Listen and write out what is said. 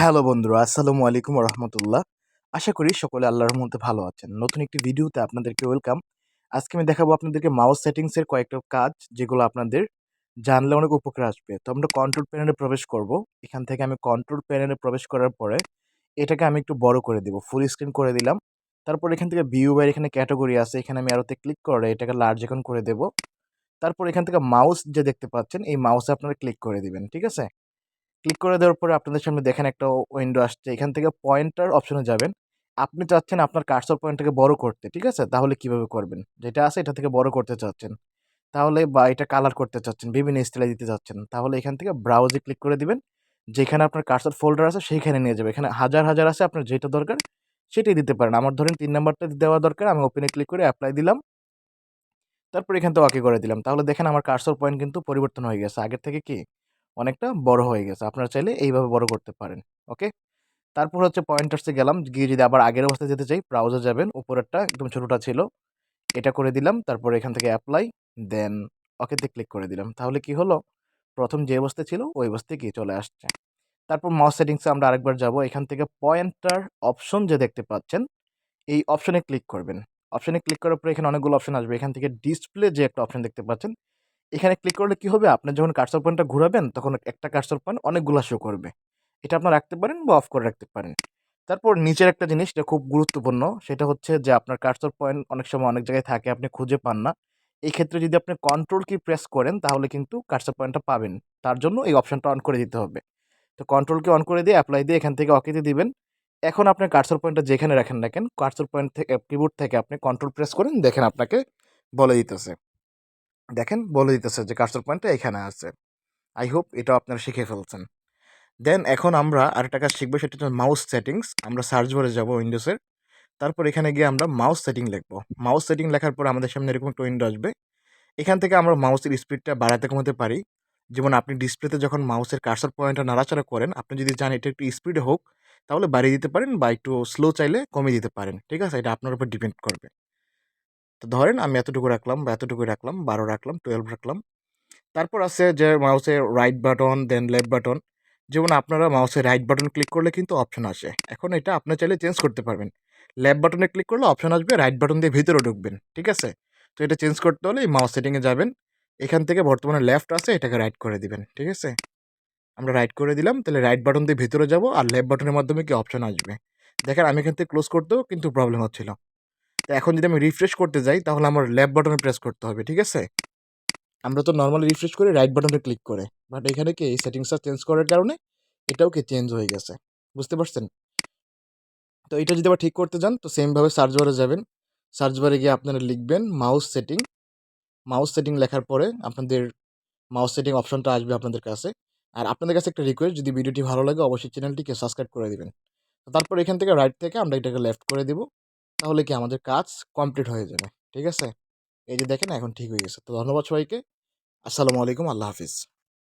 Hello বন্ধুরা, আসসালামু আলাইকুম রহমতুল্লাহ। আশা করি সকলে আল্লাহর রহমতে ভালো আছেন। নতুন একটি ভিডিওতে আপনাদেরকে ওয়েলকাম। আজকে আমি দেখাবো আপনাদেরকে মাউস সেটিংসের কয়েকটা কাজ, যেগুলো আপনাদের জানলে অনেক উপকারে আসবে। তো আমরা কন্ট্রোল প্যানেলে প্রবেশ করব। এখান থেকে আমি কন্ট্রোল প্যানেলে প্রবেশ করার পরে এটাকে আমি একটু বড় করে দেব, ফুল স্ক্রিন করে দিলাম। তারপর এখান থেকে ভিউ বাই এখানে ক্যাটাগরি আছে, এখানে আমি আরোতে ক্লিক করে এটাকে লার্জ এখন করে দেব। তারপর এখান থেকে মাউস যে দেখতে পাচ্ছেন, এই মাউসে আপনারা ক্লিক করে দিবেন, ঠিক আছে? ক্লিক করে দেওয়ার পরে আপনাদের সামনে দেখেন একটা উইন্ডো আসছে। এখান থেকে পয়েন্টার অপশনে যাবেন। আপনি চাচ্ছেন আপনার কার্সর পয়েন্টটাকে বড় করতে, ঠিক আছে? তাহলে কিভাবে করবেন? যেটা আছে এটা থেকে বড় করতে চাচ্ছেন, তাহলে বা এটা কালার করতে চাচ্ছেন, বিভিন্ন স্টাইলে দিতে চাচ্ছেন, তাহলে এখান থেকে ব্রাউজে ক্লিক করে দিবেন। যেখানে আপনার কার্সর ফোল্ডার আছে সেইখানে নিয়ে যাবে। এখানে হাজার হাজার আছে, আপনার যেটা দরকার সেটাই দিতে পারেন। আমার ধরেন ৩ নাম্বারটা দেওয়া দরকার, আমি ওপেনে ক্লিক করে এপ্লাই দিলাম। তারপর এখান থেকে ওকে করে দিলাম। তাহলে দেখেন আমার কার্সর পয়েন্ট কিন্তু পরিবর্তন হয়ে গেছে। আগের থেকে কি অনেকটা বড় হয়ে গেছে। আপনারা চাইলে এইভাবে বড় করতে পারেন। ওকে? তারপর হচ্ছে পয়েন্টার্সে গেলাম। গিয়ে যদি আবার আগের অবস্থায় যেতে চাই, ব্রাউজার যাবেন। উপরেরটা একদম ছোটটা ছিল, এটা করে দিলাম। তারপর এখান থেকে এপ্লাই, দেন ওকেতে ক্লিক করে দিলাম। তাহলে কি হলো? প্রথম যে অবস্থায় ছিল ওই অবস্থায় কি চলে আসছে। তারপর মাউস সেটিংসে আমরা আরেকবার যাব। এখান থেকে পয়েন্টার অপশন যে দেখতে পাচ্ছেন, এই অপশনে ক্লিক করবেন। অপশনে ক্লিক করার পরে এখানে অনেকগুলো অপশন আসবে। এখান থেকে ডিসপ্লে যে একটা অপশন দেখতে পাচ্ছেন, এখানে ক্লিক করলে কি হবে? আপনি যখন কার্সর পয়েন্টটা ঘুরাবেন তখন একটা কার্সর পয়েন্ট অনেকগুলা শো করবে। এটা আপনারা রাখতে পারেন বা অফ করে রাখতে পারেন। তারপর নিচের একটা জিনিস যেটা খুব গুরুত্বপূর্ণ, সেটা হচ্ছে যে আপনার কার্সর পয়েন্ট অনেক সময় অনেক জায়গায় থাকে, আপনি খুঁজে পান না। এই ক্ষেত্রে যদি আপনি কন্ট্রোল কি প্রেস করেন তাহলে কিন্তু কার্সর পয়েন্টটা পাবেন। তার জন্য এই অপশনটা অন করে দিতে হবে। তো কন্ট্রোল কি অন করে দিয়ে এপ্লাই দিয়ে এখান থেকে ওকেতে দিবেন। এখন আপনার কার্সর পয়েন্টটা যেখানে রাখেন না কেন, কার্সর পয়েন্ট থেকে কিবোর্ড থেকে আপনি কন্ট্রোল প্রেস করেন, দেখেন আপনাকে বলে দিতেছে। দেখেন বলে দিতেছে যে কার্সর পয়েন্টটা এখানে আছে। আই হোপ এটাও আপনারা শিখে ফেলছেন। দেন এখন আমরা আরেকটা কাজ শিখবো, সেটা হচ্ছে মাউস সেটিংস। আমরা সার্চ বারে যাব উইন্ডোজের। তারপর এখানে গিয়ে আমরা মাউস সেটিং লিখবো। মাউস সেটিং লেখার পর আমাদের সামনে এরকম একটা উইন্ডো আসবে। এখান থেকে আমরা মাউসের স্পিডটা বাড়াতে কমাতে পারি। যেমন আপনি ডিসপ্লেতে যখন মাউসের কার্সর পয়েন্টটা নাড়াচাড়া করেন, আপনি যদি চান এটা একটু স্পিডে হোক তাহলে বাড়িয়ে দিতে পারেন, বা একটু স্লো চাইলে কমিয়ে দিতে পারেন। ঠিক আছে? এটা আপনার উপর ডিপেন্ড করবে। তো ধরেন আমি এতটুকু রাখলাম বা এতটুকু রাখলাম, ১২ রাখলাম, ১২ রাখলাম। তারপর আছে যে মাউসের রাইট বাটন, দেন লেফট বাটন। যেমন আপনারা মাউসের রাইট বাটন ক্লিক করলে কিন্তু অপশন আসে। এখন এটা আপনি চাইলে চেঞ্জ করতে পারবেন। লেফট বাটনে ক্লিক করলে অপশন আসবে, রাইট বাটন দিয়ে ভিতরে ঢুকবেন। ঠিক আছে? তো এটা চেঞ্জ করতে হলে এই মাউস সেটিংয়ে যাবেন। এখান থেকে বর্তমানে লেফট আছে, এটাকে রাইট করে দিবেন। ঠিক আছে? আমরা রাইট করে দিলাম। তাহলে রাইট বাটন দিয়ে ভিতরে যাব, আর লেফট বাটনের মাধ্যমে কি অপশন আসবে। দেখেন আমি এখান থেকে ক্লোজ করতেও কিন্তু প্রবলেম হচ্ছিল। তো এখন যদি আমি রিফ্রেশ করতে যাই তাহলে আমার লেফট বাটনে প্রেস করতে হবে। ঠিক আছে? আমরা তো নরমালি রিফ্রেশ করি রাইট বাটনে ক্লিক করে। বাট এখানে কি এই সেটিংসটা চেঞ্জ করার কারণে এটাও কি চেঞ্জ হয়ে গেছে। বুঝতে পারছেন? তো এটা যদি আবার ঠিক করতে যান তো সেম ভাবে সার্চ বারে যাবেন। সার্চ বারে গিয়ে আপনারা লিখবেন মাউস সেটিং। মাউস সেটিং লেখার পরে আপনাদের মাউস সেটিং অপশনটা আসবে আপনাদের কাছে। আর আপনাদের কাছে একটা রিকোয়েস্ট, যদি ভিডিওটি ভালো লাগে অবশ্যই চ্যানেলটিকে সাবস্ক্রাইব করে দিবেন। তারপর এখান থেকে রাইট থেকে আমরা এটাকে লেফট করে দিব। তাহলে কি আমাদের কাজ কমপ্লিট হয়ে যাবে। ঠিক আছে? এই যে দেখেন এখন ঠিক হয়ে গেছে। তো ধন্যবাদ সবাইকে। আসসালামু আলাইকুম। আল্লাহ হাফিজ।